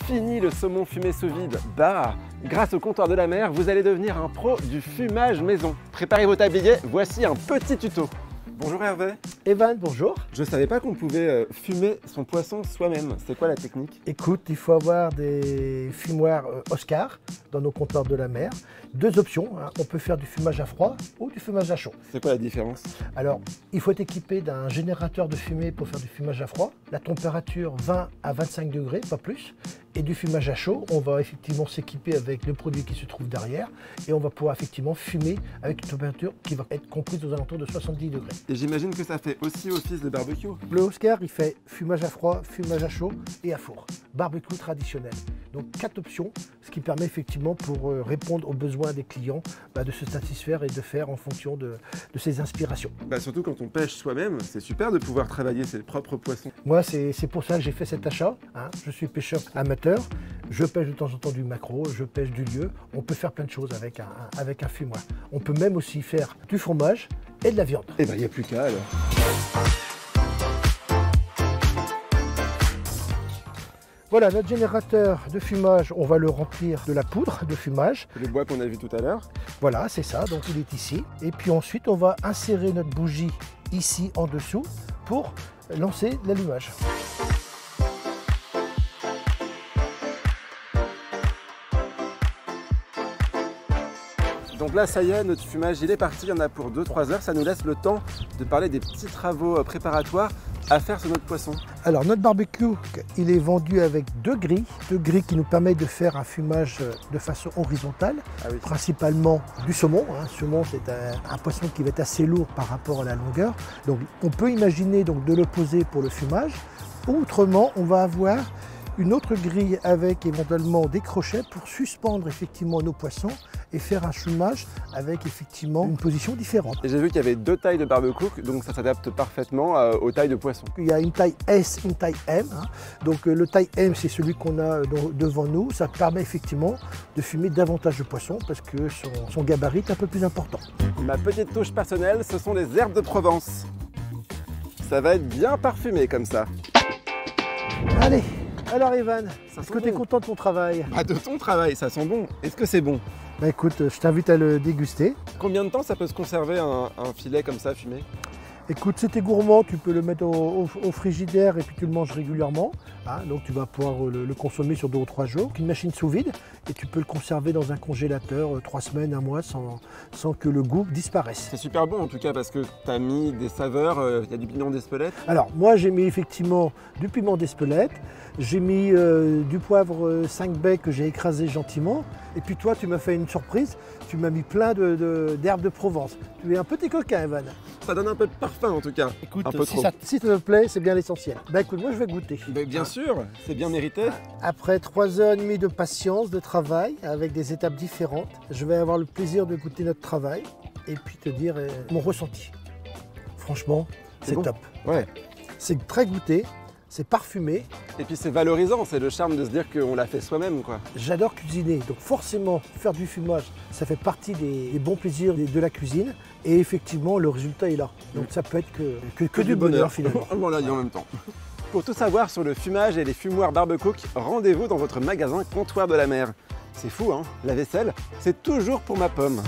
Fini le saumon fumé sous vide. Bah, grâce au comptoir de la mer, vous allez devenir un pro du fumage maison. Préparez vos tabliers, voici un petit tuto. Bonjour Hervé. Evan, bonjour. Je savais pas qu'on pouvait fumer son poisson soi-même. C'est quoi la technique? Écoute, il faut avoir des fumoirs Oscar dans nos comptoirs de la mer. Deux options, hein. On peut faire du fumage à froid ou du fumage à chaud. C'est quoi la différence? Alors, il faut être équipé d'un générateur de fumée pour faire du fumage à froid. La température 20 à 25 degrés, pas plus. Et du fumage à chaud, on va effectivement s'équiper avec le produit qui se trouve derrière et on va pouvoir effectivement fumer avec une température qui va être comprise aux alentours de 70 degrés. Et j'imagine que ça fait aussi office de barbecue. Le Oscar, il fait fumage à froid, fumage à chaud et à four. Barbecue traditionnel. Donc 4 options, ce qui permet effectivement pour répondre aux besoins des clients de se satisfaire et de faire en fonction de ses inspirations. Surtout quand on pêche soi-même, c'est super de pouvoir travailler ses propres poissons. Moi, c'est pour ça que j'ai fait cet achat. Hein. Je suis pêcheur amateur, je pêche de temps en temps du maquereau, je pêche du lieu. On peut faire plein de choses avec un fumoir. On peut même aussi faire du fromage et de la viande. Eh ben, il n'y a plus qu'à alors. Voilà, notre générateur de fumage, on va le remplir de la poudre de fumage. Le bois qu'on a vu tout à l'heure. Voilà, c'est ça, donc il est ici. Et puis ensuite, on va insérer notre bougie ici en dessous pour lancer l'allumage. Donc là, ça y est, notre fumage, il est parti. Il y en a pour 2-3 heures. Ça nous laisse le temps de parler des petits travaux préparatoires à faire sur notre poisson. Alors, notre barbecue, il est vendu avec deux grilles qui nous permettent de faire un fumage de façon horizontale, principalement du saumon. Le saumon, c'est un poisson qui va être assez lourd par rapport à la longueur. Donc, on peut imaginer donc, de le poser pour le fumage. Autrement, on va avoir une autre grille avec éventuellement des crochets pour suspendre effectivement nos poissons et faire un fumage avec effectivement une position différente. Et j'ai vu qu'il y avait deux tailles de barbecue, donc ça s'adapte parfaitement aux tailles de poissons. Il y a une taille S, une taille M. Donc le taille M, c'est celui qu'on a devant nous. Ça permet effectivement de fumer davantage de poissons parce que son gabarit est un peu plus important. Ma petite touche personnelle, ce sont les herbes de Provence. Ça va être bien parfumé comme ça. Allez! Alors Evan, est-ce que tu es content de ton travail? De ton travail, ça sent bon. Est-ce que c'est bon? Écoute, je t'invite à le déguster. Combien de temps ça peut se conserver un filet comme ça fumé? Écoute, si tu es gourmand, tu peux le mettre au frigidaire et puis tu le manges régulièrement. Donc tu vas pouvoir le consommer sur 2 ou 3 jours. Une machine sous vide et tu peux le conserver dans un congélateur 3 semaines, 1 mois sans que le goût disparaisse. C'est super bon en tout cas parce que tu as mis des saveurs, il y a du piment d'Espelette. Alors moi j'ai mis effectivement du piment d'Espelette, j'ai mis du poivre 5 baies que j'ai écrasé gentiment. Et puis toi tu m'as fait une surprise, tu m'as mis plein d'herbes de Provence. Tu es un petit coquin Evan. Ça donne un peu de parfum en tout cas. Écoute, un peu si ça te plaît, c'est bien l'essentiel. Écoute, moi je vais goûter. Bien sûr, c'est bien mérité. Après 3h30 de patience, de travail, avec des étapes différentes, je vais avoir le plaisir de goûter notre travail et puis te dire mon ressenti. Franchement, c'est bon. Top. Ouais. C'est très goûté, c'est parfumé. Et puis c'est valorisant, c'est le charme de se dire qu'on l'a fait soi-même, quoi. J'adore cuisiner, donc forcément faire du fumage, ça fait partie des bons plaisirs de la cuisine. Et effectivement, le résultat est là. Donc ça peut être que du bonheur finalement. On l'a dit en même temps. Pour tout savoir sur le fumage et les fumoirs barbecue, rendez-vous dans votre magasin Comptoir de la Mer. C'est fou, hein? La vaisselle, c'est toujours pour ma pomme.